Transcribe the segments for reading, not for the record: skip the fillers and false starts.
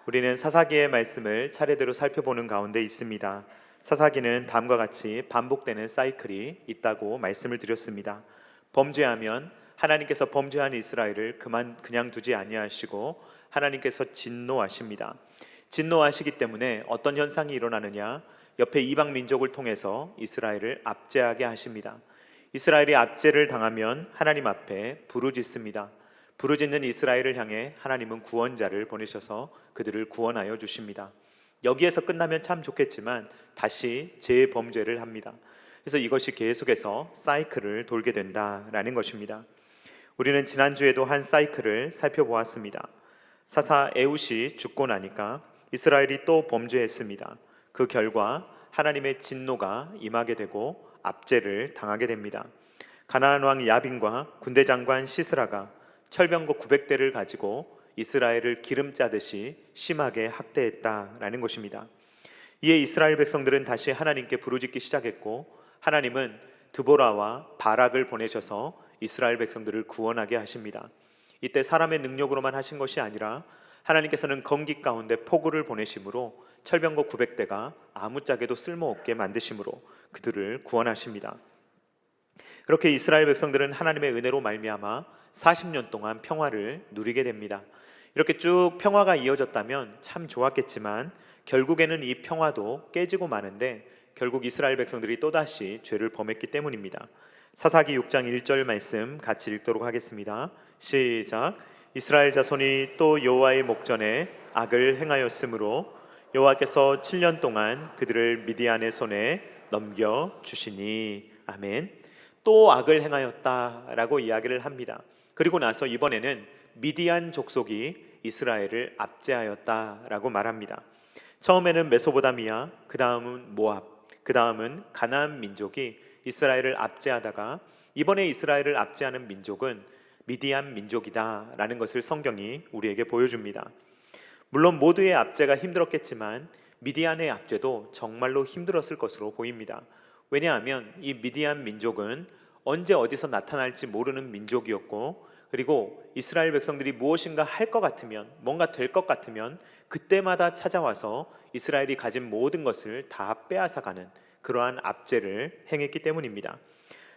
우리는 사사기의 말씀을 차례대로 살펴보는 가운데 있습니다. 사사기는 다음과 같이 반복되는 사이클이 있다고 말씀을 드렸습니다. 범죄하면 하나님께서 범죄한 이스라엘을 그냥 두지 아니하시고 하나님께서 진노하십니다. 진노하시기 때문에 어떤 현상이 일어나느냐? 옆에 이방 민족을 통해서 이스라엘을 압제하게 하십니다. 이스라엘이 압제를 당하면 하나님 앞에 부르짖습니다. 부르짖는 이스라엘을 향해 하나님은 구원자를 보내셔서 그들을 구원하여 주십니다. 여기에서 끝나면 참 좋겠지만 다시 재범죄를 합니다. 그래서 이것이 계속해서 사이클을 돌게 된다라는 것입니다. 우리는 지난주에도 한 사이클을 살펴보았습니다. 사사 에훗이 죽고 나니까 이스라엘이 또 범죄했습니다. 그 결과 하나님의 진노가 임하게 되고 압제를 당하게 됩니다. 가나안 왕 야빈과 군대 장관 시스라가 철병거 900대를 가지고 이스라엘을 기름 짜듯이 심하게 학대했다라는 것입니다. 이에 이스라엘 백성들은 다시 하나님께 부르짖기 시작했고, 하나님은 드보라와 바락을 보내셔서 이스라엘 백성들을 구원하게 하십니다. 이때 사람의 능력으로만 하신 것이 아니라 하나님께서는 건기 가운데 폭우를 보내심으로 철병거 900대가 아무짝에도 쓸모없게 만드심으로 그들을 구원하십니다. 그렇게 이스라엘 백성들은 하나님의 은혜로 말미암아 40년 동안 평화를 누리게 됩니다. 이렇게 쭉 평화가 이어졌다면 참 좋았겠지만 결국에는 이 평화도 깨지고 마는데 결국 이스라엘 백성들이 또다시 죄를 범했기 때문입니다. 사사기 6장 1절 말씀 같이 읽도록 하겠습니다. 시작. 이스라엘 자손이 또 여호와의 목전에 악을 행하였으므로 여호와께서 7년 동안 그들을 미디안의 손에 넘겨주시니. 아멘. 또 악을 행하였다라고 이야기를 합니다. 그리고 나서 이번에는 미디안 족속이 이스라엘을 압제하였다라고 말합니다. 처음에는 메소보다미아, 그 다음은 모압, 그 다음은 가나안 민족이 이스라엘을 압제하다가 이번에 이스라엘을 압제하는 민족은 미디안 민족이다라는 것을 성경이 우리에게 보여줍니다. 물론 모두의 압제가 힘들었겠지만 미디안의 압제도 정말로 힘들었을 것으로 보입니다. 왜냐하면 이 미디안 민족은 언제 어디서 나타날지 모르는 민족이었고, 그리고 이스라엘 백성들이 무엇인가 할 것 같으면, 뭔가 될 것 같으면 그때마다 찾아와서 이스라엘이 가진 모든 것을 다 빼앗아가는 그러한 압제를 행했기 때문입니다.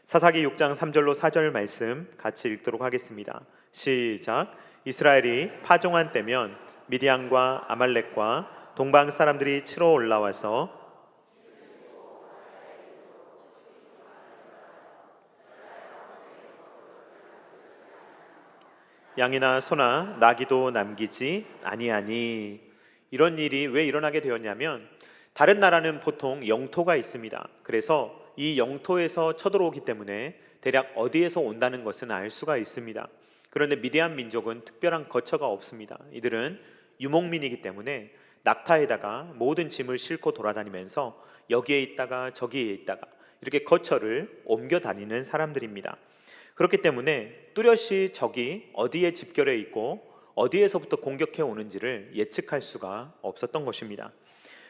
사사기 6장 3절로 4절 말씀 같이 읽도록 하겠습니다. 시작. 이스라엘이 파종한 때면 미디안과 아말렉과 동방 사람들이 치러 올라와서 양이나 소나 나귀도 남기지 아니하니. 이런 일이 왜 일어나게 되었냐면, 다른 나라는 보통 영토가 있습니다. 그래서 이 영토에서 쳐들어오기 때문에 대략 어디에서 온다는 것은 알 수가 있습니다. 그런데 미디안 민족은 특별한 거처가 없습니다. 이들은 유목민이기 때문에 낙타에다가 모든 짐을 싣고 돌아다니면서 여기에 있다가 저기에 있다가 이렇게 거처를 옮겨 다니는 사람들입니다. 그렇기 때문에 뚜렷이 적이 어디에 집결해 있고 어디에서부터 공격해 오는지를 예측할 수가 없었던 것입니다.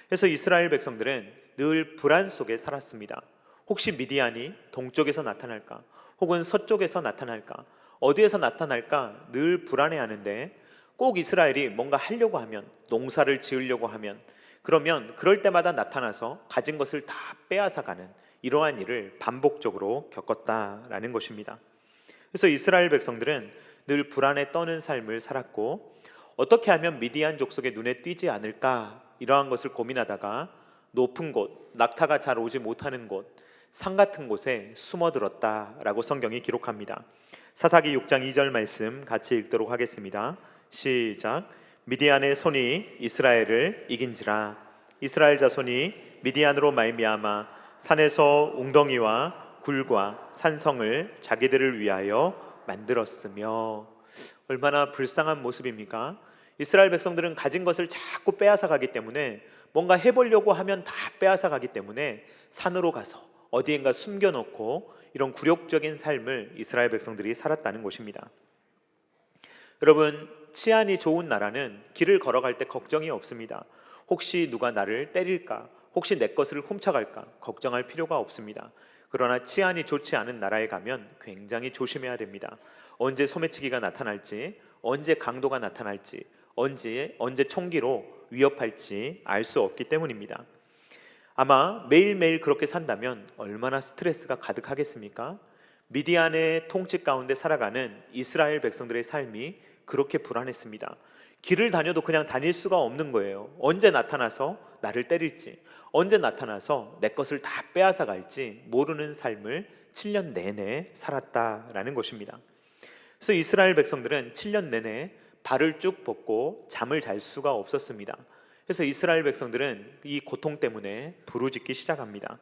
그래서 이스라엘 백성들은 늘 불안 속에 살았습니다. 혹시 미디안이 동쪽에서 나타날까? 혹은 서쪽에서 나타날까? 어디에서 나타날까? 늘 불안해하는데, 꼭 이스라엘이 뭔가 하려고 하면, 농사를 지으려고 하면, 그러면 그럴 때마다 나타나서 가진 것을 다 빼앗아가는 이러한 일을 반복적으로 겪었다라는 것입니다. 그래서 이스라엘 백성들은 늘 불안에 떠는 삶을 살았고, 어떻게 하면 미디안 족속의 눈에 띄지 않을까, 이러한 것을 고민하다가 높은 곳, 낙타가 잘 오지 못하는 곳, 산 같은 곳에 숨어들었다라고 성경이 기록합니다. 사사기 6장 2절 말씀 같이 읽도록 하겠습니다. 시작. 미디안의 손이 이스라엘을 이긴지라. 이스라엘 자손이 미디안으로 말미암아 산에서 웅덩이와 굴과 산성을 자기들을 위하여 만들었으며. 얼마나 불쌍한 모습입니까? 이스라엘 백성들은 가진 것을 자꾸 빼앗아 가기 때문에, 뭔가 해보려고 하면 다 빼앗아 가기 때문에 산으로 가서 어디엔가 숨겨놓고 이런 굴욕적인 삶을 이스라엘 백성들이 살았다는 것입니다. 여러분, 치안이 좋은 나라는 길을 걸어갈 때 걱정이 없습니다. 혹시 누가 나를 때릴까? 혹시 내 것을 훔쳐갈까? 걱정할 필요가 없습니다. 그러나 치안이 좋지 않은 나라에 가면 굉장히 조심해야 됩니다. 언제 소매치기가 나타날지, 언제 강도가 나타날지, 언제 총기로 위협할지 알 수 없기 때문입니다. 아마 매일매일 그렇게 산다면 얼마나 스트레스가 가득하겠습니까? 미디안의 통치 가운데 살아가는 이스라엘 백성들의 삶이 그렇게 불안했습니다. 길을 다녀도 그냥 다닐 수가 없는 거예요. 언제 나타나서 나를 때릴지, 언제 나타나서 내 것을 다 빼앗아 갈지 모르는 삶을 7년 내내 살았다라는 것입니다. 그래서 이스라엘 백성들은 7년 내내 발을 쭉 뻗고 잠을 잘 수가 없었습니다. 그래서 이스라엘 백성들은 이 고통 때문에 부르짖기 시작합니다.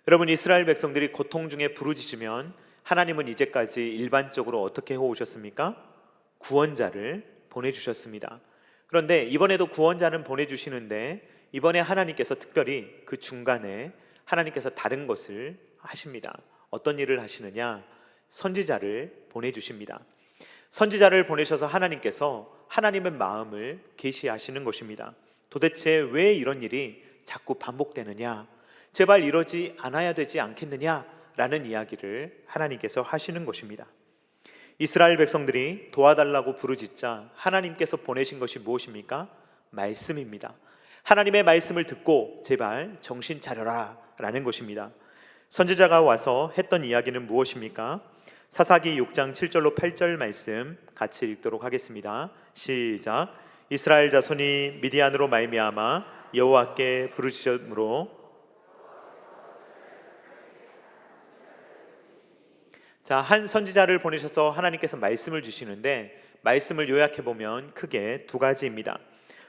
여러분, 이스라엘 백성들이 고통 중에 부르짖으면 하나님은 이제까지 일반적으로 어떻게 해오셨습니까? 구원자를 보내주셨습니다. 그런데 이번에도 구원자는 보내주시는데 이번에 하나님께서 특별히 그 중간에 하나님께서 다른 것을 하십니다. 어떤 일을 하시느냐? 선지자를 보내주십니다. 선지자를 보내셔서 하나님께서 하나님의 마음을 계시하시는 것입니다. 도대체 왜 이런 일이 자꾸 반복되느냐? 제발 이러지 않아야 되지 않겠느냐라는 이야기를 하나님께서 하시는 것입니다. 이스라엘 백성들이 도와달라고 부르짖자 하나님께서 보내신 것이 무엇입니까? 말씀입니다. 하나님의 말씀을 듣고 제발 정신 차려라 라는 것입니다. 선지자가 와서 했던 이야기는 무엇입니까? 사사기 6장 7절로 8절 말씀 같이 읽도록 하겠습니다. 시작. 이스라엘 자손이 미디안으로 말미암아 여호와께 부르짖음으로. 자, 한 선지자를 보내셔서 하나님께서 말씀을 주시는데 말씀을 요약해 보면 크게 두 가지입니다.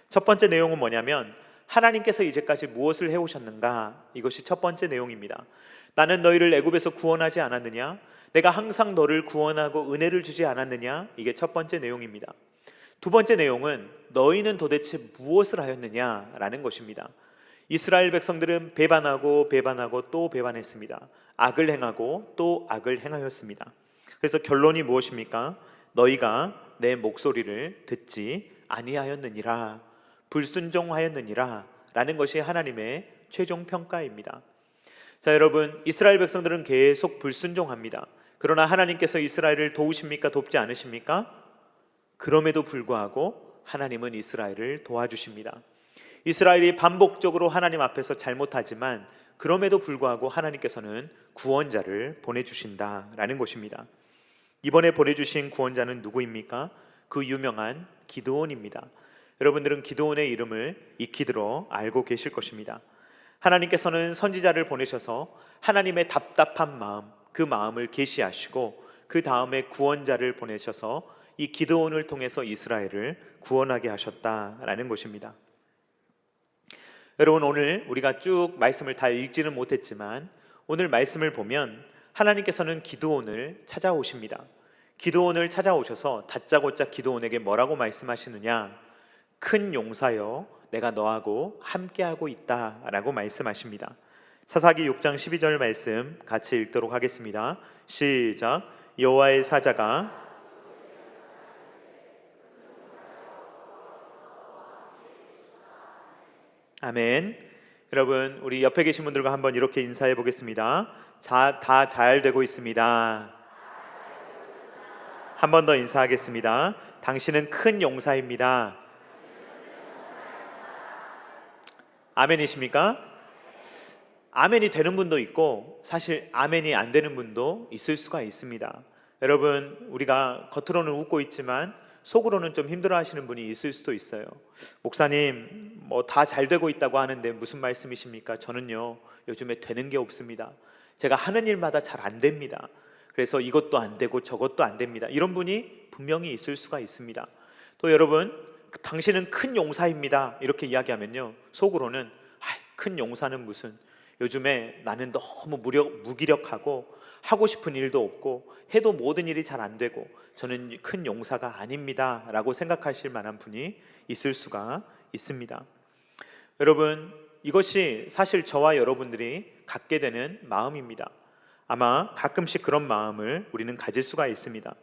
첫 번째 내용은 뭐냐면 하나님께서 이제까지 무엇을 해오셨는가? 이것이 첫 번째 내용입니다. 나는 너희를 애굽에서 구원하지 않았느냐? 내가 항상 너를 구원하고 은혜를 주지 않았느냐? 이게 첫 번째 내용입니다. 두 번째 내용은 너희는 도대체 무엇을 하였느냐라는 것입니다. 이스라엘 백성들은 배반하고 또 배반했습니다. 악을 행하고 또 악을 행하였습니다. 그래서 결론이 무엇입니까? 너희가 내 목소리를 듣지 아니하였느니라, 불순종하였느니라 라는 것이 하나님의 최종 평가입니다. 자, 여러분, 이스라엘 백성들은 계속 불순종합니다. 그러나 하나님께서 이스라엘을 도우십니까? 돕지 않으십니까? 그럼에도 불구하고 하나님은 이스라엘을 도와주십니다. 이스라엘이 반복적으로 하나님 앞에서 잘못하지만 그럼에도 불구하고 하나님께서는 구원자를 보내주신다라는 것입니다. 이번에 보내주신 구원자는 누구입니까? 그 유명한 기드온입니다. 여러분들은 기드온의 이름을 익히 들어 알고 계실 것입니다. 하나님께서는 선지자를 보내셔서 하나님의 답답한 마음, 그 마음을 계시하시고 그 다음에 구원자를 보내셔서 이 기드온을 통해서 이스라엘을 구원하게 하셨다라는 것입니다. 여러분, 오늘 우리가 쭉 말씀을 다 읽지는 못했지만 오늘 말씀을 보면 하나님께서는 기드온을 찾아오십니다. 기드온을 찾아오셔서 다짜고짜 기드온에게 뭐라고 말씀하시느냐? 큰 용사여, 내가 너하고 함께하고 있다라고 말씀하십니다. 사사기 6장 12절 말씀 같이 읽도록 하겠습니다. 시작. 여호와의 사자가 아멘. 여러분, 우리 옆에 계신 분들과 한번 이렇게 인사해 보겠습니다. 다 잘 되고 있습니다. 한 번 더 인사하겠습니다. 당신은 큰 용사입니다. 아멘이십니까? 아멘이 되는 분도 있고 사실 아멘이 안 되는 분도 있을 수가 있습니다. 여러분, 우리가 겉으로는 웃고 있지만 속으로는 좀 힘들어 하시는 분이 있을 수도 있어요. 목사님, 뭐 다 잘 되고 있다고 하는데 무슨 말씀이십니까? 저는요, 요즘에 되는 게 없습니다. 제가 하는 일마다 잘 안 됩니다. 그래서 이것도 안 되고 저것도 안 됩니다. 이런 분이 분명히 있을 수가 있습니다. 또 여러분, 당신은 큰 용사입니다 이렇게 이야기하면요, 속으로는 큰 용사는 무슨, 요즘에 나는 너무 무기력하고 하고 싶은 일도 없고 해도 모든 일이 잘 안 되고 저는 큰 용사가 아닙니다 라고 생각하실 만한 분이 있을 수가 있습니다. 여러분, 이것이 사실 저와 여러분들이 갖게 되는 마음입니다. 아마 가끔씩 그런 마음을 우리는 가질 수가 있습니다.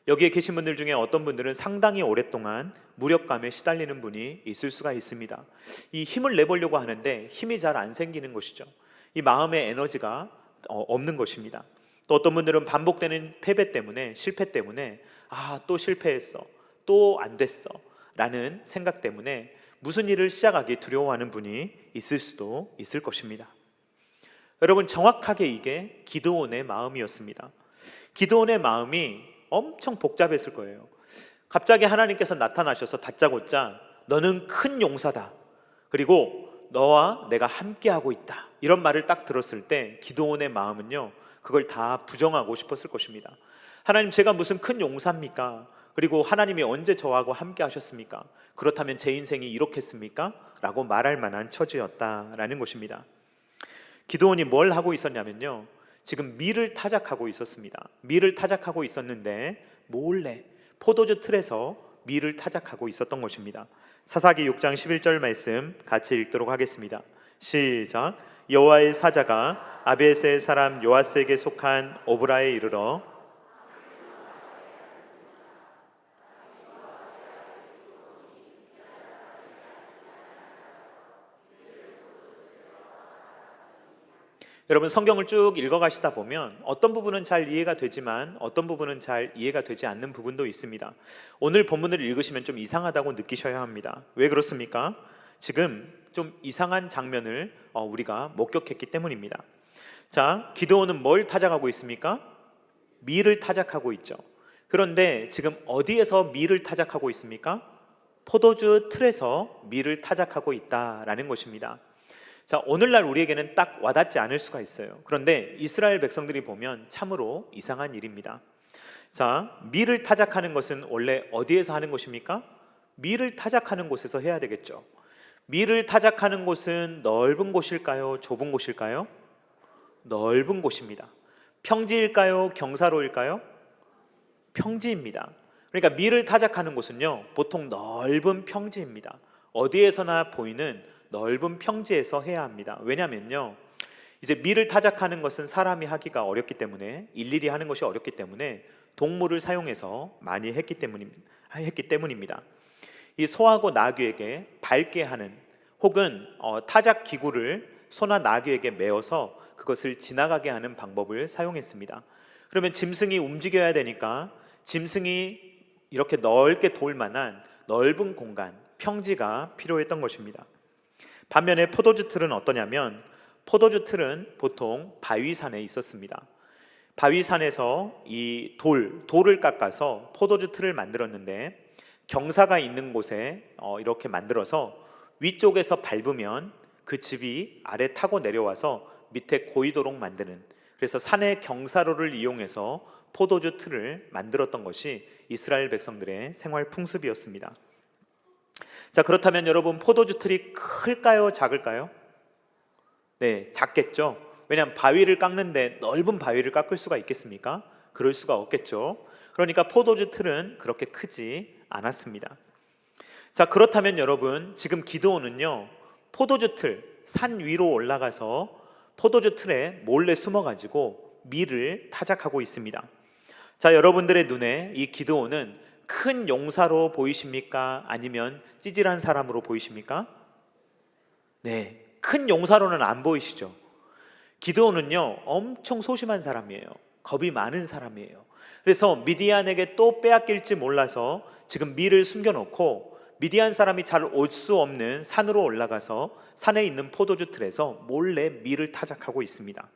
여기에 계신 분들 중에 어떤 분들은 상당히 오랫동안 무력감에 시달리는 분이 있을 수가 있습니다. 이 힘을 내보려고 하는데 힘이 잘 안 생기는 것이죠. 이 마음의 에너지가 없는 것입니다. 또 어떤 분들은 반복되는 패배 때문에, 실패 때문에 또 실패했어, 또 안 됐어 라는 생각 때문에 무슨 일을 시작하기 두려워하는 분이 있을 수도 있을 것입니다. 여러분, 정확하게 이게 기드온의 마음이었습니다. 기드온의 마음이 엄청 복잡했을 거예요. 갑자기 하나님께서 나타나셔서 다짜고짜 너는 큰 용사다, 그리고 너와 내가 함께하고 있다, 이런 말을 딱 들었을 때 기드온의 마음은요, 그걸 다 부정하고 싶었을 것입니다. 하나님, 제가 무슨 큰 용사입니까? 그리고 하나님이 언제 저하고 함께 하셨습니까? 그렇다면 제 인생이 이렇겠습니까? 라고 말할 만한 처지였다라는 것입니다. 기드온이 뭘 하고 있었냐면요, 지금 밀을 타작하고 있었습니다. 밀을 타작하고 있었는데 몰래 포도주 틀에서 밀을 타작하고 있었던 것입니다. 사사기 6장 11절 말씀 같이 읽도록 하겠습니다. 시작. 여호와의 사자가 아비에셀 사람 요아스에게 속한 오브라에 이르러 여러분, 성경을 쭉 읽어가시다 보면 어떤 부분은 잘 이해가 되지만 어떤 부분은 잘 이해가 되지 않는 부분도 있습니다. 오늘 본문을 읽으시면 좀 이상하다고 느끼셔야 합니다. 왜 그렇습니까? 지금 좀 이상한 장면을 우리가 목격했기 때문입니다. 자, 기드온은 뭘 타작하고 있습니까? 밀을 타작하고 있죠. 그런데 지금 어디에서 밀을 타작하고 있습니까? 포도주 틀에서 밀을 타작하고 있다라는 것입니다. 자, 오늘날 우리에게는 딱 와닿지 않을 수가 있어요. 그런데 이스라엘 백성들이 보면 참으로 이상한 일입니다. 자, 밀을 타작하는 것은 원래 어디에서 하는 것입니까? 밀을 타작하는 곳에서 해야 되겠죠. 밀을 타작하는 곳은 넓은 곳일까요? 좁은 곳일까요? 넓은 곳입니다. 평지일까요? 경사로일까요? 평지입니다. 그러니까 밀을 타작하는 곳은요, 보통 넓은 평지입니다. 어디에서나 보이는 넓은 평지에서 해야 합니다. 왜냐면요, 이제 밀을 타작하는 것은 사람이 하기가 어렵기 때문에, 일일이 하는 것이 어렵기 때문에 동물을 사용해서 많이 했기 때문입니다. 이 소하고 나귀에게 밟게 하는, 혹은 타작 기구를 소나 나귀에게 메어서 그것을 지나가게 하는 방법을 사용했습니다. 그러면 짐승이 움직여야 되니까 짐승이 이렇게 넓게 돌 만한 넓은 공간, 평지가 필요했던 것입니다. 반면에 포도주 틀은 어떠냐면, 포도주 틀은 보통 바위산에 있었습니다. 바위산에서 이 돌을 깎아서 포도주 틀을 만들었는데, 경사가 있는 곳에 이렇게 만들어서 위쪽에서 밟으면 그 즙이 아래 타고 내려와서 밑에 고이도록 만드는, 그래서 산의 경사로를 이용해서 포도주 틀을 만들었던 것이 이스라엘 백성들의 생활 풍습이었습니다. 자, 그렇다면 여러분, 포도주 틀이 클까요? 작을까요? 네, 작겠죠. 왜냐하면 바위를 깎는데 넓은 바위를 깎을 수가 있겠습니까? 그럴 수가 없겠죠. 그러니까 포도주 틀은 그렇게 크지 않았습니다. 자, 그렇다면 여러분, 지금 기드온은요, 포도주 틀, 산 위로 올라가서 포도주 틀에 몰래 숨어가지고 밀을 타작하고 있습니다. 자, 여러분들의 눈에 이 기드온은 큰 용사로 보이십니까? 아니면 찌질한 사람으로 보이십니까? 네, 큰 용사로는 안 보이시죠? 기드온은요, 엄청 소심한 사람이에요. 겁이 많은 사람이에요. 그래서 미디안에게 또 빼앗길지 몰라서 지금 밀을 숨겨놓고 미디안 사람이 잘 올 수 없는 산으로 올라가서 산에 있는 포도주 틀에서 몰래 밀을 타작하고 있습니다.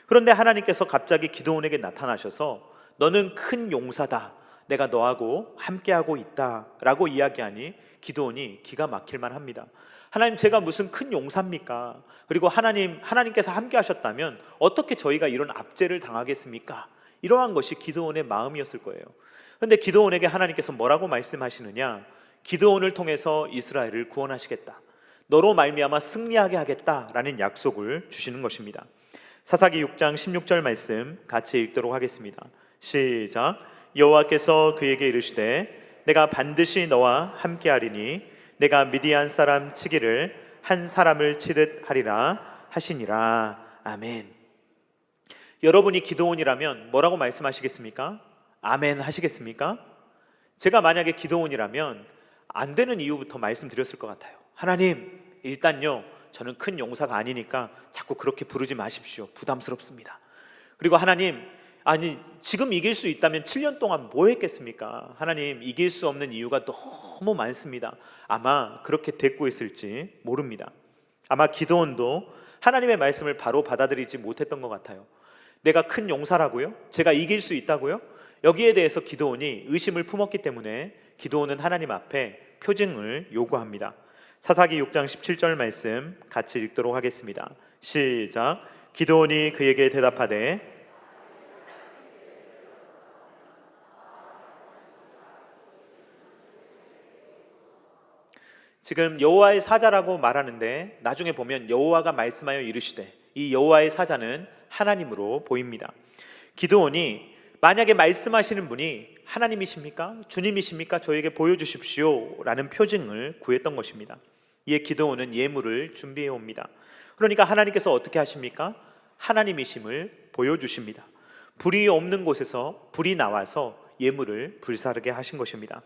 그런데 하나님께서 갑자기 기드온에게 나타나셔서 너는 큰 용사다, 내가 너하고 함께하고 있다 라고 이야기하니 기드온이 기가 막힐만 합니다. 하나님, 제가 무슨 큰 용사입니까? 그리고 하나님께서 함께 하셨다면 어떻게 저희가 이런 압제를 당하겠습니까? 이러한 것이 기드온의 마음이었을 거예요. 그런데 기드온에게 하나님께서 뭐라고 말씀하시느냐? 기드온을 통해서 이스라엘을 구원하시겠다, 너로 말미암아 승리하게 하겠다라는 약속을 주시는 것입니다. 사사기 6장 16절 말씀 같이 읽도록 하겠습니다. 시작. 여호와께서 그에게 이르시되 내가 반드시 너와 함께하리니 내가 미디안 사람 치기를 한 사람을 치듯 하리라 하시니라. 아멘. 여러분이 기드온이라면 뭐라고 말씀하시겠습니까? 아멘 하시겠습니까? 제가 만약에 기드온이라면 안 되는 이유부터 말씀드렸을 것 같아요. 하나님, 일단요, 저는 큰 용사가 아니니까 자꾸 그렇게 부르지 마십시오. 부담스럽습니다. 그리고 하나님, 아니 지금 이길 수 있다면 7년 동안 뭐 했겠습니까? 하나님, 이길 수 없는 이유가 너무 많습니다. 아마 그렇게 대꾸했을지 모릅니다. 아마 기드온도 하나님의 말씀을 바로 받아들이지 못했던 것 같아요. 내가 큰 용사라고요? 제가 이길 수 있다고요? 여기에 대해서 기드온이 의심을 품었기 때문에 기드온은 하나님 앞에 표징을 요구합니다. 사사기 6장 17절 말씀 같이 읽도록 하겠습니다. 시작. 기드온이 그에게 대답하되 지금 여호와의 사자라고 말하는데 나중에 보면 여호와가 말씀하여 이르시되, 이 여호와의 사자는 하나님으로 보입니다. 기드온이 만약에 말씀하시는 분이 하나님이십니까? 주님이십니까? 저에게 보여주십시오 라는 표징을 구했던 것입니다. 이에 기드온은 예물을 준비해 옵니다. 그러니까 하나님께서 어떻게 하십니까? 하나님이심을 보여주십니다. 불이 없는 곳에서 불이 나와서 예물을 불사르게 하신 것입니다.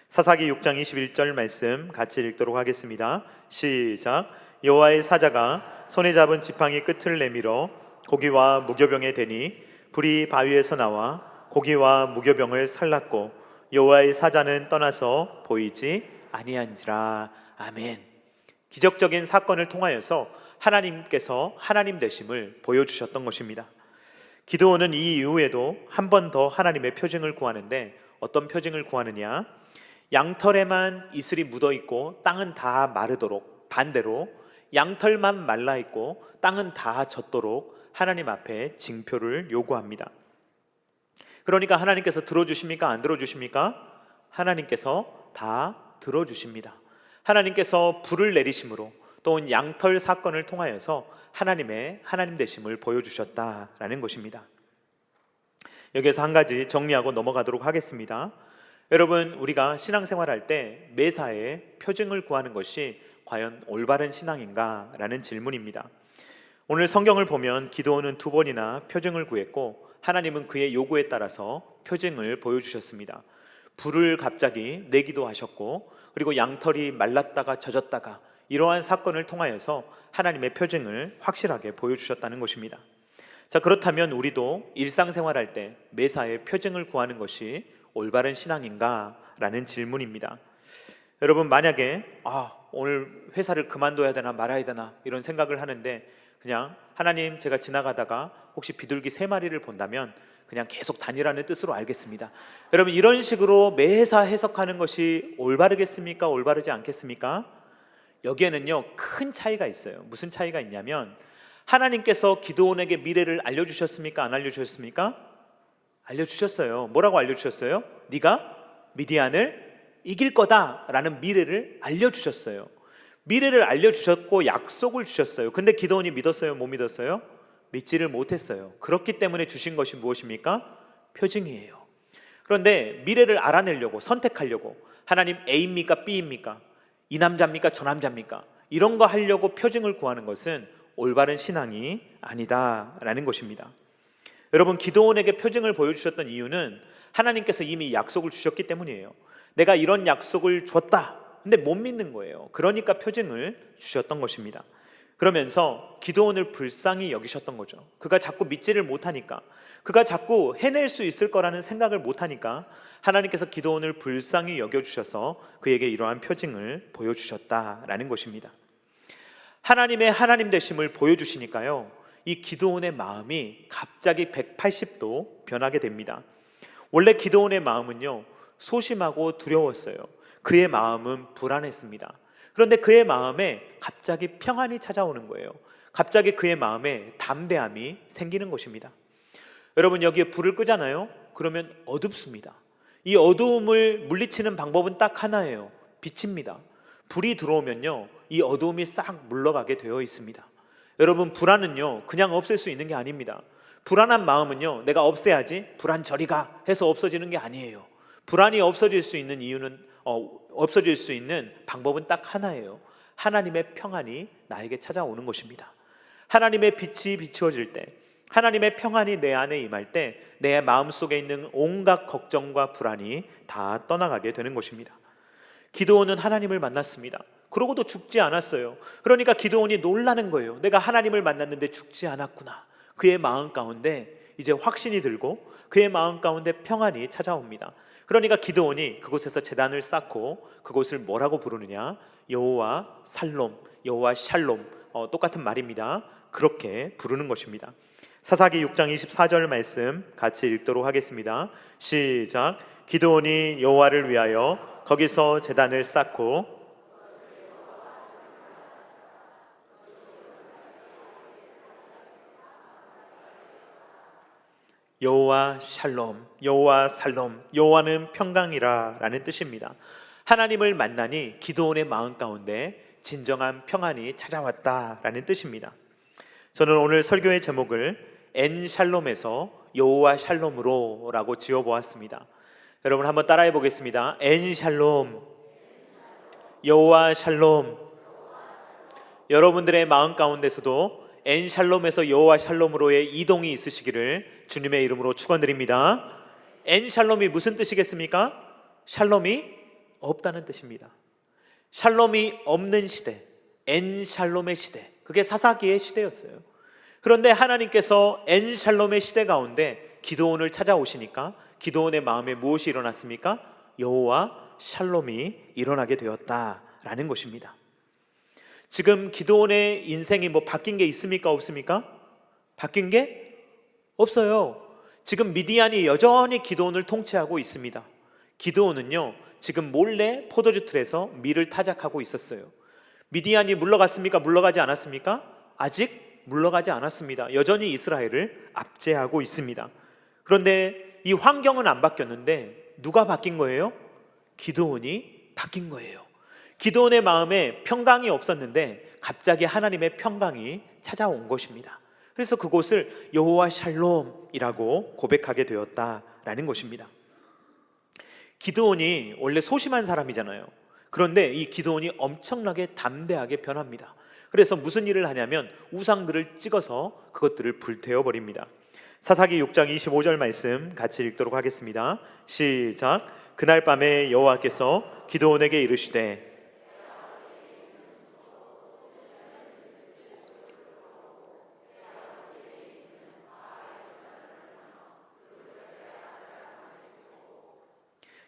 사사기 6장 21절 말씀 같이 읽도록 하겠습니다. 시작. 여호와의 사자가 손에 잡은 지팡이 끝을 내밀어 고기와 무교병에 대니 불이 바위에서 나와 고기와 무교병을 살랐고 여호와의 사자는 떠나서 보이지 아니한지라. 아멘. 기적적인 사건을 통하여서 하나님께서 하나님 되심을 보여주셨던 것입니다. 기드온은 이 이후에도 한 번 더 하나님의 표징을 구하는데 어떤 표징을 구하느냐? 양털에만 이슬이 묻어있고 땅은 다 마르도록, 반대로 양털만 말라있고 땅은 다 젖도록 하나님 앞에 징표를 요구합니다. 그러니까 하나님께서 들어주십니까? 안 들어주십니까? 하나님께서 다 들어주십니다. 하나님께서 불을 내리심으로 또 양털 사건을 통하여서 하나님의 하나님 되심을 보여주셨다라는 것입니다. 여기에서 한 가지 정리하고 넘어가도록 하겠습니다. 여러분, 우리가 신앙생활할 때 매사에 표징을 구하는 것이 과연 올바른 신앙인가? 라는 질문입니다. 오늘 성경을 보면 기드온은 2번이나 표징을 구했고 하나님은 그의 요구에 따라서 표징을 보여주셨습니다. 불을 갑자기 내기도 하셨고, 그리고 양털이 말랐다가 젖었다가, 이러한 사건을 통하여서 하나님의 표징을 확실하게 보여주셨다는 것입니다. 자, 그렇다면 우리도 일상생활할 때 매사에 표징을 구하는 것이 올바른 신앙인가? 라는 질문입니다. 여러분, 만약에 오늘 회사를 그만둬야 되나 말아야 되나 이런 생각을 하는데 그냥 하나님, 제가 지나가다가 혹시 비둘기 3마리를 본다면 그냥 계속 다니라는 뜻으로 알겠습니다. 여러분, 이런 식으로 매사 해석하는 것이 올바르겠습니까? 올바르지 않겠습니까? 여기에는요 큰 차이가 있어요. 무슨 차이가 있냐면, 하나님께서 기드온에게 미래를 알려주셨습니까? 안 알려주셨습니까? 알려주셨어요. 뭐라고 알려주셨어요? 네가 미디안을 이길 거다 라는 미래를 알려주셨어요. 미래를 알려주셨고 약속을 주셨어요. 근데 기드온이 믿었어요? 못 믿었어요? 믿지를 못했어요. 그렇기 때문에 주신 것이 무엇입니까? 표징이에요. 그런데 미래를 알아내려고, 선택하려고 하나님 A입니까? B입니까? 이 남자입니까? 저 남자입니까? 이런 거 하려고 표징을 구하는 것은 올바른 신앙이 아니다라는 것입니다. 여러분, 기드온에게 표징을 보여주셨던 이유는 하나님께서 이미 약속을 주셨기 때문이에요. 내가 이런 약속을 줬다. 근데 못 믿는 거예요. 그러니까 표징을 주셨던 것입니다. 그러면서 기드온을 불쌍히 여기셨던 거죠. 그가 자꾸 믿지를 못하니까, 그가 자꾸 해낼 수 있을 거라는 생각을 못하니까 하나님께서 기드온을 불쌍히 여겨주셔서 그에게 이러한 표징을 보여주셨다라는 것입니다. 하나님의 하나님 되심을 보여주시니까요, 이 기드온의 마음이 갑자기 180도 변하게 됩니다. 원래 기드온의 마음은요 소심하고 두려웠어요. 그의 마음은 불안했습니다. 그런데 그의 마음에 갑자기 평안이 찾아오는 거예요. 갑자기 그의 마음에 담대함이 생기는 것입니다. 여러분, 여기에 불을 끄잖아요. 그러면 어둡습니다. 이 어두움을 물리치는 방법은 딱 하나예요. 빛입니다. 불이 들어오면요 이 어두움이 싹 물러가게 되어 있습니다. 여러분, 불안은요 그냥 없앨 수 있는 게 아닙니다. 불안한 마음은요 내가 없애야지, 불안 저리 가 해서 없어지는 게 아니에요. 불안이 없어질 수 있는 이유는 없어질 수 있는 방법은 딱 하나예요. 하나님의 평안이 나에게 찾아오는 것입니다. 하나님의 빛이 비추어질 때, 하나님의 평안이 내 안에 임할 때 내 마음속에 있는 온갖 걱정과 불안이 다 떠나가게 되는 것입니다. 기드온은 하나님을 만났습니다. 그러고도 죽지 않았어요. 그러니까 기드온이 놀라는 거예요. 내가 하나님을 만났는데 죽지 않았구나. 그의 마음 가운데 이제 확신이 들고 그의 마음 가운데 평안이 찾아옵니다. 그러니까 기드온이 그곳에서 제단을 쌓고 그곳을 뭐라고 부르느냐? 여호와 살롬, 여호와 샬롬, 똑같은 말입니다. 그렇게 부르는 것입니다. 사사기 6장 24절 말씀 같이 읽도록 하겠습니다. 시작. 기드온이 여호와를 위하여 거기서 제단을 쌓고 여호와 샬롬, 여호와 살롬, 여호와는 평강이라 라는 뜻입니다. 하나님을 만나니 기드온의 마음 가운데 진정한 평안이 찾아왔다라는 뜻입니다. 저는 오늘 설교의 제목을 엔샬롬에서 여호와 샬롬으로 라고 지어보았습니다. 여러분 한번 따라해 보겠습니다. 엔샬롬, 여호와 샬롬. 여러분들의 마음 가운데서도 엔샬롬에서 여호와 샬롬으로의 이동이 있으시기를 주님의 이름으로 축원드립니다. 엔샬롬이 무슨 뜻이겠습니까? 샬롬이 없다는 뜻입니다. 샬롬이 없는 시대, 엔샬롬의 시대, 그게 사사기의 시대였어요. 그런데 하나님께서 엔샬롬의 시대 가운데 기드온을 찾아오시니까 기드온의 마음에 무엇이 일어났습니까? 여호와 샬롬이 일어나게 되었다라는 것입니다. 지금 기드온의 인생이 바뀐 게 있습니까? 없습니까? 바뀐 게 없어요. 지금 미디안이 여전히 기드온을 통치하고 있습니다. 기드온은요, 지금 몰래 포도주 틀에서 밀을 타작하고 있었어요. 미디안이 물러갔습니까? 물러가지 않았습니까? 아직 물러가지 않았습니다. 여전히 이스라엘을 압제하고 있습니다. 그런데 이 환경은 안 바뀌었는데 누가 바뀐 거예요? 기드온이 바뀐 거예요. 기드온의 마음에 평강이 없었는데 갑자기 하나님의 평강이 찾아온 것입니다. 그래서 그곳을 여호와 샬롬이라고 고백하게 되었다라는 것입니다. 기드온이 원래 소심한 사람이잖아요. 그런데 이 기드온이 엄청나게 담대하게 변합니다. 그래서 무슨 일을 하냐면 우상들을 찍어서 그것들을 불태워버립니다. 사사기 6장 25절 말씀 같이 읽도록 하겠습니다. 시작. 그날 밤에 여호와께서 기드온에게 이르시되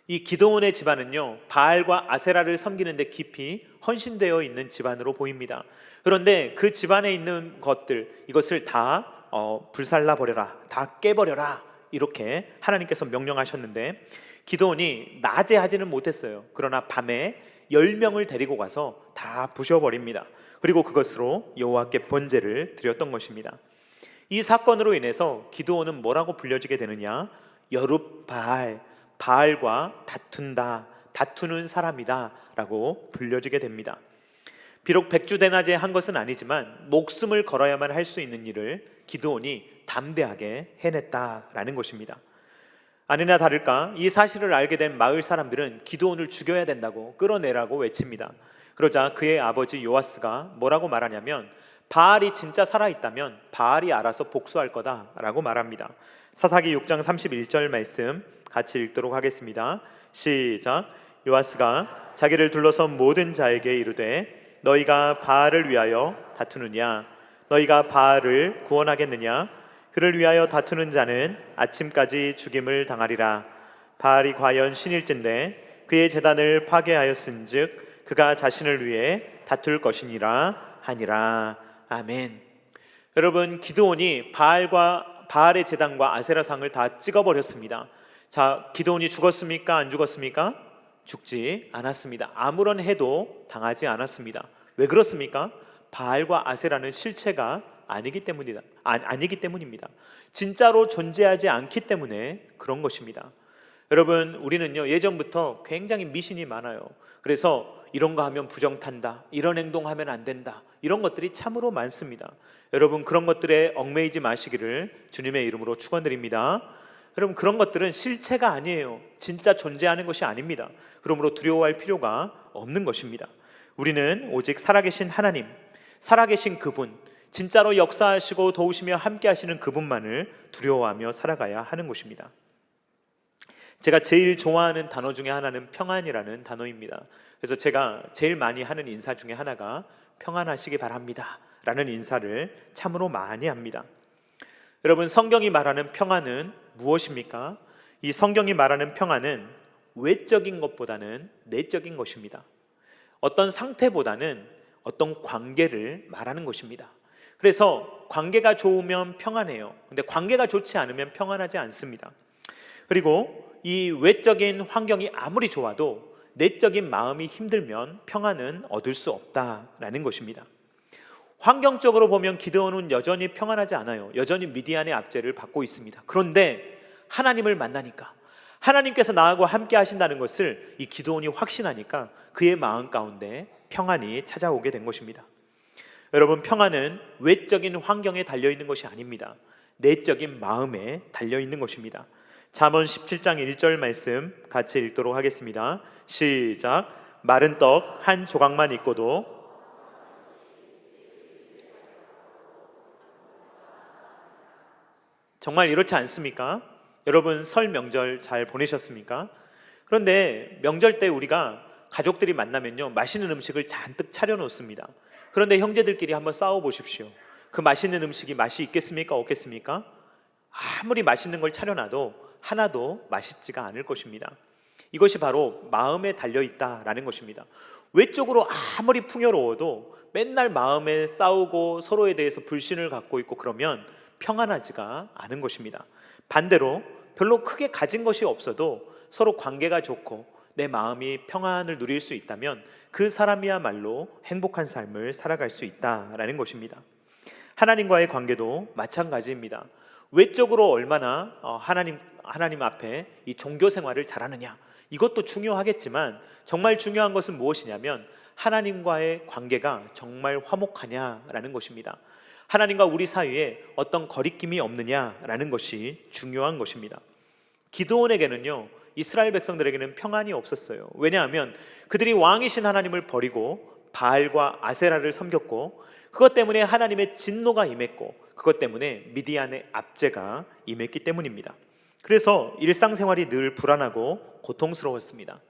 이 기드온의 집안은요, 바알과 아세라를 섬기는 데 깊이 헌신되어 있는 집안으로 보입니다. 그런데 그 집안에 있는 것들, 이것을 다 불살라 버려라, 다 깨버려라, 이렇게 하나님께서 명령하셨는데 기드온이 낮에 하지는 못했어요. 그러나 밤에 10명을 데리고 가서 다 부셔버립니다. 그리고 그것으로 여호와께 번제를 드렸던 것입니다. 이 사건으로 인해서 기드온은 뭐라고 불려지게 되느냐? 여룹바알, 바알과 다툰다, 다투는 사람이다 라고 불려지게 됩니다. 비록 백주대낮에 한 것은 아니지만 목숨을 걸어야만 할 수 있는 일을 기드온이 담대하게 해냈다라는 것입니다. 아니나 다를까 이 사실을 알게 된 마을 사람들은 기드온을 죽여야 된다고 끌어내라고 외칩니다. 그러자 그의 아버지 요아스가 뭐라고 말하냐면 바알이 진짜 살아있다면 바알이 알아서 복수할 거다라고 말합니다. 사사기 6장 31절 말씀 같이 읽도록 하겠습니다. 시작. 요아스가 자기를 둘러선 모든 자에게 이르되 너희가 바알을 위하여 다투느냐? 너희가 바알을 구원하겠느냐? 그를 위하여 다투는 자는 아침까지 죽임을 당하리라. 바알이 과연 신일진데 그의 제단을 파괴하였은즉 그가 자신을 위해 다툴 것이니라 하니라. 아멘. 여러분, 기드온이 바알의 제단과 아세라상을 다 찍어버렸습니다. 자, 기드온이 죽었습니까? 안 죽었습니까? 죽지 않았습니다. 아무런 해도 당하지 않았습니다. 왜 그렇습니까? 바알과 아세라는 실체가 아니기 때문입니다. 진짜로 존재하지 않기 때문에 그런 것입니다. 여러분, 우리는요 예전부터 굉장히 미신이 많아요. 그래서 이런 거 하면 부정탄다, 이런 행동하면 안 된다, 이런 것들이 참으로 많습니다. 여러분, 그런 것들에 얽매이지 마시기를 주님의 이름으로 축원드립니다. 여러분, 그런 것들은 실체가 아니에요. 진짜 존재하는 것이 아닙니다. 그러므로 두려워할 필요가 없는 것입니다. 우리는 오직 살아계신 하나님, 살아계신 그분, 진짜로 역사하시고 도우시며 함께 하시는 그분만을 두려워하며 살아가야 하는 것입니다. 제가 제일 좋아하는 단어 중에 하나는 평안이라는 단어입니다. 그래서 제가 제일 많이 하는 인사 중에 하나가 평안하시기 바랍니다 라는 인사를 참으로 많이 합니다. 여러분, 성경이 말하는 평안은 무엇입니까? 이 성경이 말하는 평안은 외적인 것보다는 내적인 것입니다. 어떤 상태보다는 어떤 관계를 말하는 것입니다. 그래서 관계가 좋으면 평안해요. 근데 관계가 좋지 않으면 평안하지 않습니다. 그리고 이 외적인 환경이 아무리 좋아도 내적인 마음이 힘들면 평안은 얻을 수 없다라는 것입니다. 환경적으로 보면 기드온은 여전히 평안하지 않아요. 여전히 미디안의 압제를 받고 있습니다. 그런데 하나님을 만나니까, 하나님께서 나하고 함께 하신다는 것을 이 기드온이 확신하니까 그의 마음 가운데 평안이 찾아오게 된 것입니다. 여러분, 평안은 외적인 환경에 달려있는 것이 아닙니다. 내적인 마음에 달려있는 것입니다. 잠언 17장 1절 말씀 같이 읽도록 하겠습니다. 시작. 마른 떡 한 조각만 있고도 정말 이렇지 않습니까? 여러분, 설 명절 잘 보내셨습니까? 그런데 명절 때 우리가 가족들이 만나면요, 맛있는 음식을 잔뜩 차려놓습니다. 그런데 형제들끼리 한번 싸워보십시오. 그 맛있는 음식이 맛이 있겠습니까? 없겠습니까? 아무리 맛있는 걸 차려놔도 하나도 맛있지가 않을 것입니다. 이것이 바로 마음에 달려있다라는 것입니다. 외적으로 아무리 풍요로워도 맨날 마음에 싸우고 서로에 대해서 불신을 갖고 있고 그러면 평안하지가 않은 것입니다. 반대로 별로 크게 가진 것이 없어도 서로 관계가 좋고 내 마음이 평안을 누릴 수 있다면 그 사람이야말로 행복한 삶을 살아갈 수 있다라는 것입니다. 하나님과의 관계도 마찬가지입니다. 외적으로 얼마나 하나님 앞에 이 종교 생활을 잘하느냐, 이것도 중요하겠지만 정말 중요한 것은 무엇이냐면 하나님과의 관계가 정말 화목하냐라는 것입니다. 하나님과 우리 사이에 어떤 거리낌이 없느냐라는 것이 중요한 것입니다. 기드온에게는요, 이스라엘 백성들에게는 평안이 없었어요. 왜냐하면 그들이 왕이신 하나님을 버리고 바알과 아세라를 섬겼고, 그것 때문에 하나님의 진노가 임했고, 그것 때문에 미디안의 압제가 임했기 때문입니다. 그래서 일상생활이 늘 불안하고 고통스러웠습니다.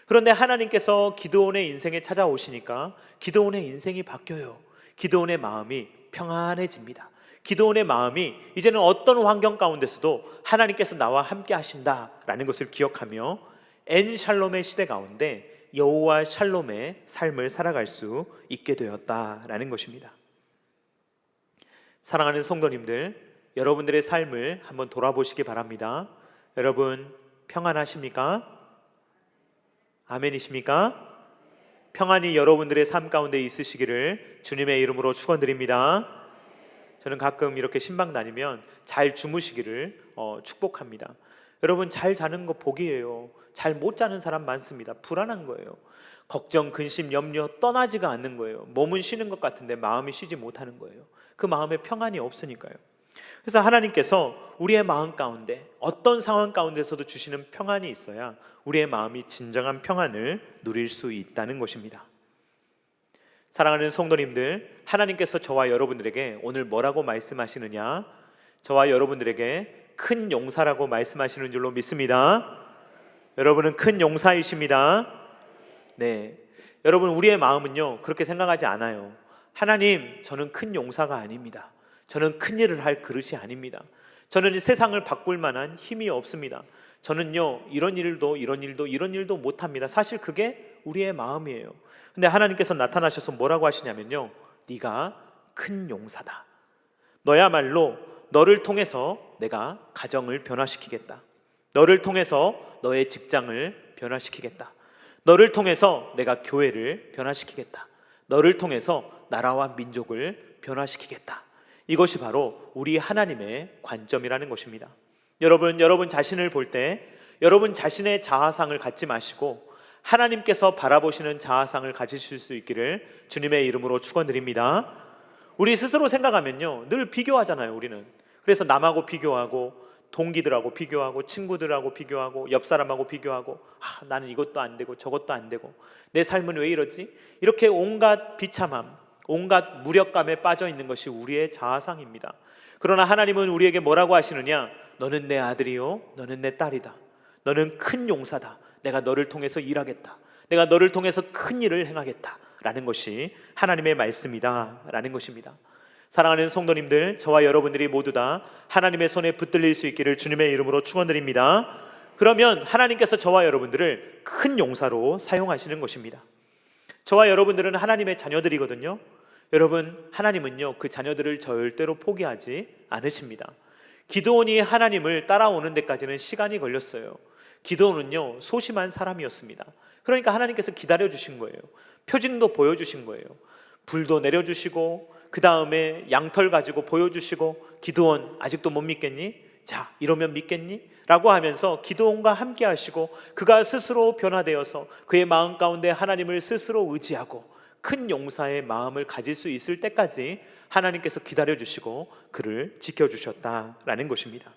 그런데 하나님께서 기드온의 인생에 찾아오시니까 기드온의 인생이 바뀌어요. 기드온의 마음이 평안해집니다. 기드온의 마음이 이제는 어떤 환경 가운데서도 하나님께서 나와 함께 하신다라는 것을 기억하며 엔샬롬의 시대 가운데 여호와 샬롬의 삶을 살아갈 수 있게 되었다라는 것입니다. 사랑하는 성도님들, 여러분들의 삶을 한번 돌아보시기 바랍니다. 여러분, 평안하십니까? 아멘이십니까? 평안이 여러분들의 삶 가운데 있으시기를 주님의 이름으로 축원드립니다. 저는 가끔 이렇게 신방 다니면 잘 주무시기를 축복합니다. 여러분, 잘 자는 거 복이에요. 잘 못 자는 사람 많습니다. 불안한 거예요. 걱정, 근심, 염려 떠나지가 않는 거예요. 몸은 쉬는 것 같은데 마음이 쉬지 못하는 거예요. 그 마음에 평안이 없으니까요. 그래서 하나님께서 우리의 마음 가운데 어떤 상황 가운데서도 주시는 평안이 있어야 우리의 마음이 진정한 평안을 누릴 수 있다는 것입니다. 사랑하는 성도님들, 하나님께서 저와 여러분들에게 오늘 뭐라고 말씀하시느냐? 저와 여러분들에게 큰 용사라고 말씀하시는 줄로 믿습니다. 여러분은 큰 용사이십니다. 네, 여러분, 우리의 마음은요 그렇게 생각하지 않아요. 하나님, 저는 큰 용사가 아닙니다. 저는 큰 일을 할 그릇이 아닙니다. 저는 이 세상을 바꿀 만한 힘이 없습니다. 저는요 이런 일도 못합니다. 사실 그게 우리의 마음이에요. 근데 하나님께서 나타나셔서 뭐라고 하시냐면요, 네가 큰 용사다. 너야말로 너를 통해서 내가 가정을 변화시키겠다. 너를 통해서 너의 직장을 변화시키겠다. 너를 통해서 내가 교회를 변화시키겠다. 너를 통해서 나라와 민족을 변화시키겠다. 이것이 바로 우리 하나님의 관점이라는 것입니다. 여러분 자신을 볼 때 여러분 자신의 자아상을 갖지 마시고 하나님께서 바라보시는 자아상을 가지실 수 있기를 주님의 이름으로 축원드립니다. 우리 스스로 생각하면요 늘 비교하잖아요. 우리는 그래서 남하고 비교하고 동기들하고 비교하고 친구들하고 비교하고 옆 사람하고 비교하고 나는 이것도 안 되고 저것도 안 되고 내 삶은 왜 이러지? 이렇게 온갖 비참함, 온갖 무력감에 빠져 있는 것이 우리의 자아상입니다. 그러나 하나님은 우리에게 뭐라고 하시느냐? 너는 내 아들이요, 너는 내 딸이다. 너는 큰 용사다. 내가 너를 통해서 일하겠다. 내가 너를 통해서 큰 일을 행하겠다 라는 것이 하나님의 말씀이다 라는 것입니다. 사랑하는 성도님들, 저와 여러분들이 모두 다 하나님의 손에 붙들릴 수 있기를 주님의 이름으로 축원드립니다. 그러면 하나님께서 저와 여러분들을 큰 용사로 사용하시는 것입니다. 저와 여러분들은 하나님의 자녀들이거든요. 여러분, 하나님은요, 그 자녀들을 절대로 포기하지 않으십니다. 기드온이 하나님을 따라오는 데까지는 시간이 걸렸어요. 기드온은요, 소심한 사람이었습니다. 그러니까 하나님께서 기다려주신 거예요. 표징도 보여주신 거예요. 불도 내려주시고, 그 다음에 양털 가지고 보여주시고, 기드온 아직도 못 믿겠니? 자, 이러면 믿겠니? 라고 하면서 기드온과 함께 하시고, 그가 스스로 변화되어서 그의 마음 가운데 하나님을 스스로 의지하고 큰 용사의 마음을 가질 수 있을 때까지 하나님께서 기다려주시고 그를 지켜주셨다라는 것입니다.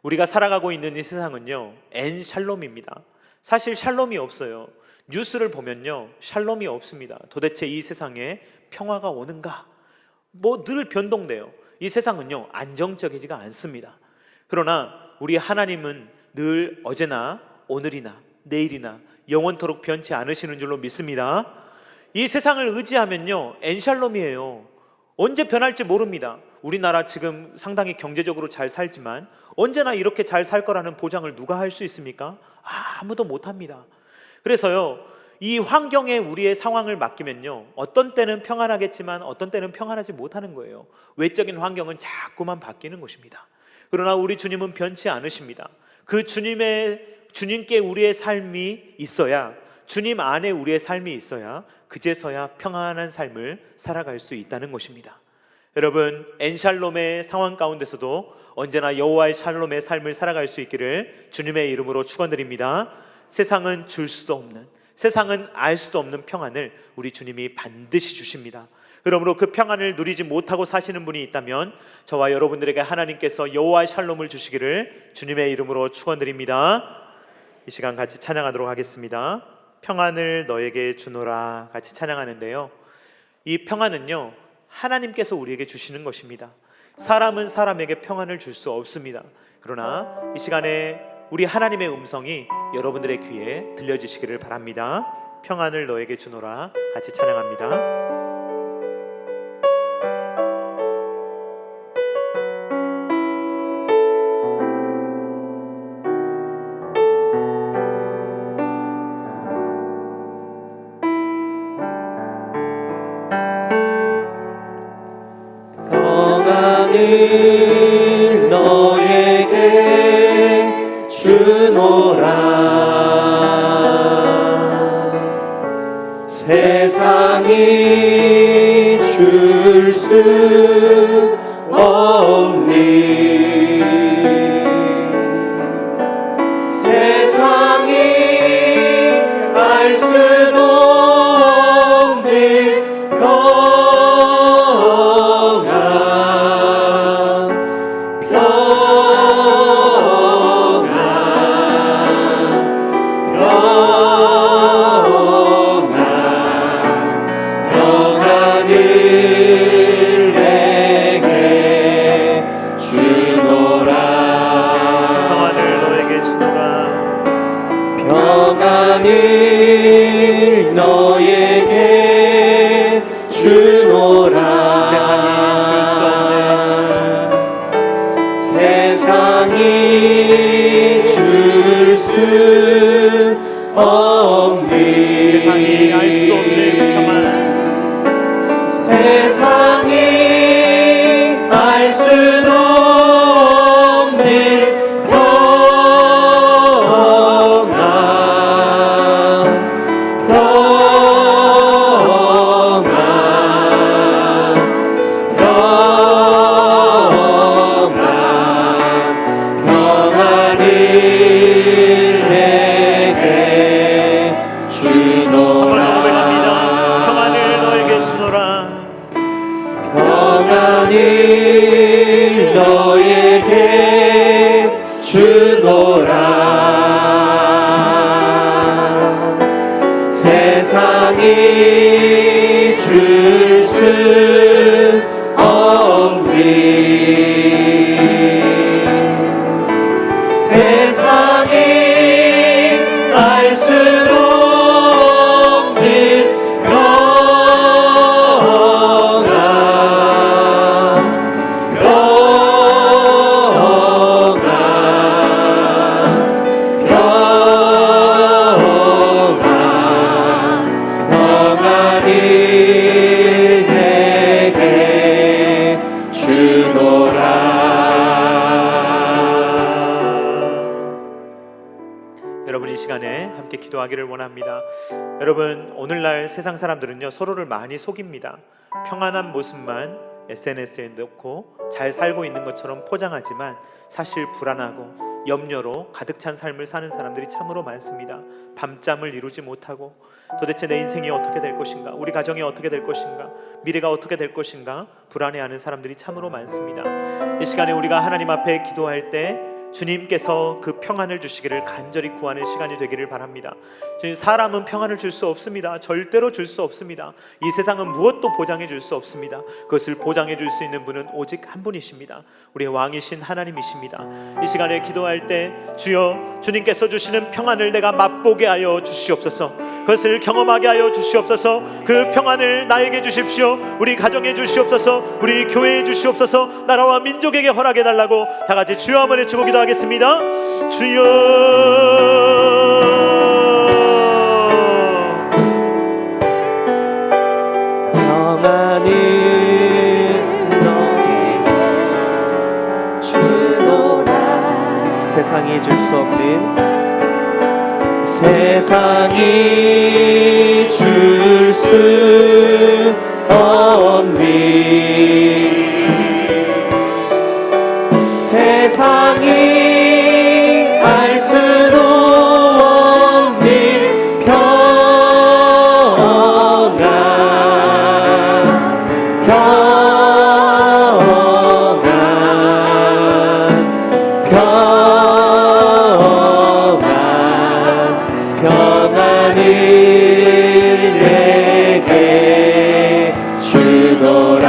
우리가 살아가고 있는 이 세상은요, 샬롬입니다. 사실 샬롬이 없어요. 뉴스를 보면요, 샬롬이 없습니다. 도대체 이 세상에 평화가 오는가? 늘 변동돼요. 이 세상은요, 안정적이지가 않습니다. 그러나 우리 하나님은 늘 어제나 오늘이나 내일이나 영원토록 변치 않으시는 줄로 믿습니다. 이 세상을 의지하면요, 엔샬롬이에요. 언제 변할지 모릅니다. 우리나라 지금 상당히 경제적으로 잘 살지만 언제나 이렇게 잘 살 거라는 보장을 누가 할 수 있습니까? 아무도 못합니다. 그래서요, 이 환경에 우리의 상황을 맡기면요, 어떤 때는 평안하겠지만 어떤 때는 평안하지 못하는 거예요. 외적인 환경은 자꾸만 바뀌는 것입니다. 그러나 우리 주님은 변치 않으십니다. 그 주님께 우리의 삶이 있어야, 주님 안에 우리의 삶이 있어야 그제서야 평안한 삶을 살아갈 수 있다는 것입니다. 여러분, 엔샬롬의 상황 가운데서도 언제나 여호와의 샬롬의 삶을 살아갈 수 있기를 주님의 이름으로 축원드립니다. 세상은 줄 수도 없는, 세상은 알 수도 없는 평안을 우리 주님이 반드시 주십니다. 그러므로 그 평안을 누리지 못하고 사시는 분이 있다면 저와 여러분들에게 하나님께서 여호와의 샬롬을 주시기를 주님의 이름으로 축원드립니다. 이 시간 같이 찬양하도록 하겠습니다. 평안을 너에게 주노라 같이 찬양하는데요, 이 평안은요, 하나님께서 우리에게 주시는 것입니다. 사람은 사람에게 평안을 줄 수 없습니다. 그러나 이 시간에 우리 하나님의 음성이 여러분들의 귀에 들려지시기를 바랍니다. 평안을 너에게 주노라 같이 찬양합니다. 평안을 너에게 주노라. 세상이 줄 수 없니, 세상이 알 수도 없는 평안을 너에게 주노라. 세상이 줄 수 없니, 세상이 알 수도 없는 평안, 세상이 알 수도 없는 평안을 너에게 주노라. 세상이 줄 수 없니, 세상이 알 수도 없는 평안. 기도하기를 원합니다. 여러분, 오늘날 세상 사람들은요, 서로를 많이 속입니다. 평안한 모습만 SNS에 넣고 잘 살고 있는 것처럼 포장하지만 사실 불안하고 염려로 가득 찬 삶을 사는 사람들이 참으로 많습니다. 밤잠을 이루지 못하고 도대체 내 인생이 어떻게 될 것인가, 우리 가정이 어떻게 될 것인가, 미래가 어떻게 될 것인가 불안해하는 사람들이 참으로 많습니다. 이 시간에 우리가 하나님 앞에 기도할 때 주님께서 그 평안을 주시기를 간절히 구하는 시간이 되기를 바랍니다. 사람은 평안을 줄 수 없습니다. 절대로 줄 수 없습니다. 이 세상은 무엇도 보장해 줄 수 없습니다. 그것을 보장해 줄 수 있는 분은 오직 한 분이십니다. 우리의 왕이신 하나님이십니다. 이 시간에 기도할 때 주여, 주님께서 주시는 평안을 내가 맛보게 하여 주시옵소서. 그것을 경험하게 하여 주시옵소서. 그 평안을 나에게 주십시오. 우리 가정에 주시옵소서. 우리 교회에 주시옵소서. 나라와 민족에게 허락해 달라고 다 같이 주여 한번 외치고 기도하겠습니다. 주여, 평안을 너에게 주노라. 세상이 줄 수 없는, 세상이 줄 수 없는, 세상이 알 수도 없는 평안, 평안을 내게 주노라.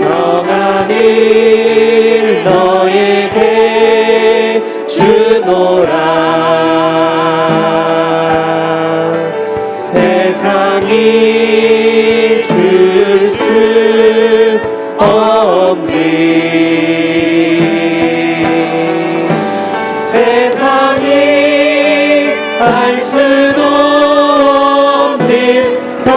평안을 너에게 주노라. 세상이 줄 수 없는, 세상이 알 수도 없는 평안,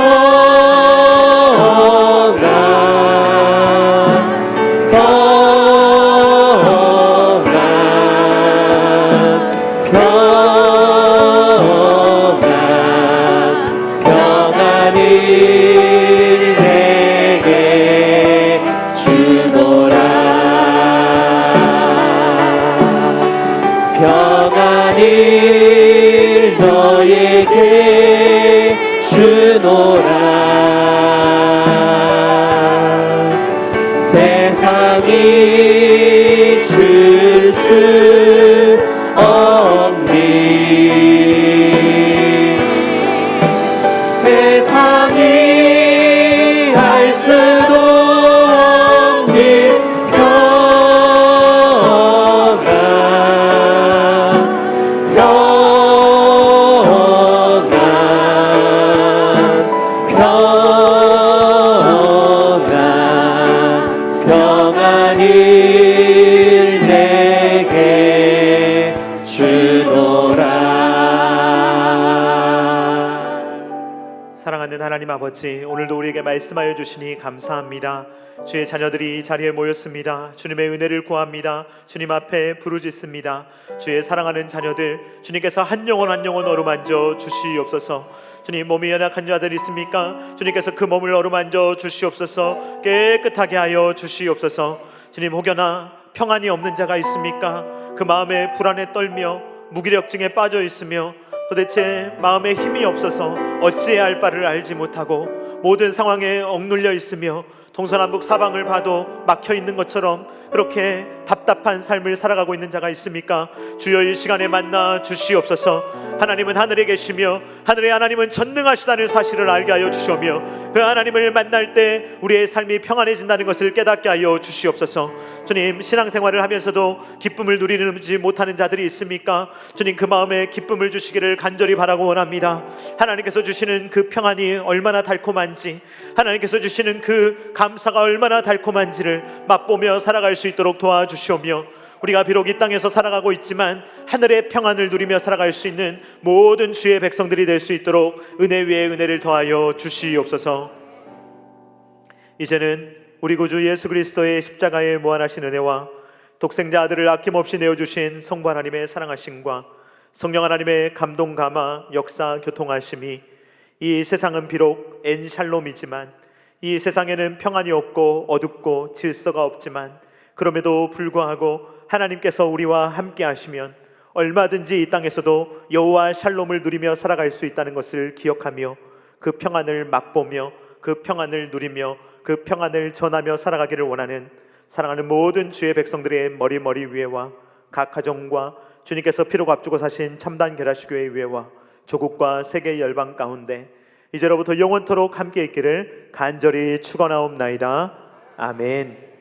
평안을 내게 주노라. 평안을 너에게 주노라. 세상이 줄 수 없는, 세상이 알 수도 없는 평안, 평안을 내게 주노라. 사랑하는 하나님 아버지, 오늘도 우리에게 말씀하여 주시니 감사합니다. 주의 자녀들이 이 자리에 모였습니다. 주님의 은혜를 구합니다. 주님 앞에 부르짖습니다. 주의 사랑하는 자녀들, 주님께서 한 영혼 한 영혼 어루만져 주시옵소서. 주님, 몸이 연약한 자들 있습니까? 주님께서 그 몸을 어루만져 주시옵소서. 깨끗하게 하여 주시옵소서. 주님, 혹여나 평안이 없는 자가 있습니까? 그 마음에 불안에 떨며 무기력증에 빠져 있으며 도대체 마음에 힘이 없어서 어찌해야 할 바를 알지 못하고 모든 상황에 억눌려 있으며 동서남북 사방을 봐도 막혀 있는 것처럼 그렇게 답답한 삶을 살아가고 있는 자가 있습니까? 주여, 이 시간에 만나 주시옵소서. 하나님은 하늘에 계시며 하늘의 하나님은 전능하시다는 사실을 알게 하여 주시오며 그 하나님을 만날 때 우리의 삶이 평안해진다는 것을 깨닫게 하여 주시옵소서. 주님, 신앙생활을 하면서도 기쁨을 누리지 못하는 자들이 있습니까? 주님, 그 마음에 기쁨을 주시기를 간절히 바라고 원합니다. 하나님께서 주시는 그 평안이 얼마나 달콤한지, 하나님께서 주시는 그 감사가 얼마나 달콤한지를 맛보며 살아갈 수 있도록 도와주시오며 우리가 비록 이 땅에서 살아가고 있지만 하늘의 평안을 누리며 살아갈 수 있는 모든 주의 백성들이 될 수 있도록 은혜 위에 은혜를 더하여 주시옵소서. 이제는 우리 구주 예수 그리스도의 십자가의 무한하신 은혜와 독생자 아들을 아낌없이 내어주신 성부 하나님의 사랑하심과 성령 하나님의 감동 감화 역사 교통하심이 이 세상은 비록 엔샬롬이지만 이 세상에는 평안이 없고 어둡고 질서가 없지만 그럼에도 불구하고 하나님께서 우리와 함께 하시면 얼마든지 이 땅에서도 여호와 샬롬을 누리며 살아갈 수 있다는 것을 기억하며 그 평안을 맛보며 그 평안을 누리며 그 평안을 전하며 살아가기를 원하는 사랑하는 모든 주의 백성들의 머리 위에와 각 가정과 주님께서 피로 값주고 사신 참단 게라시교회 위에와 조국과 세계 열방 가운데 이제로부터 영원토록 함께 있기를 간절히 축원하옵나이다. 아멘.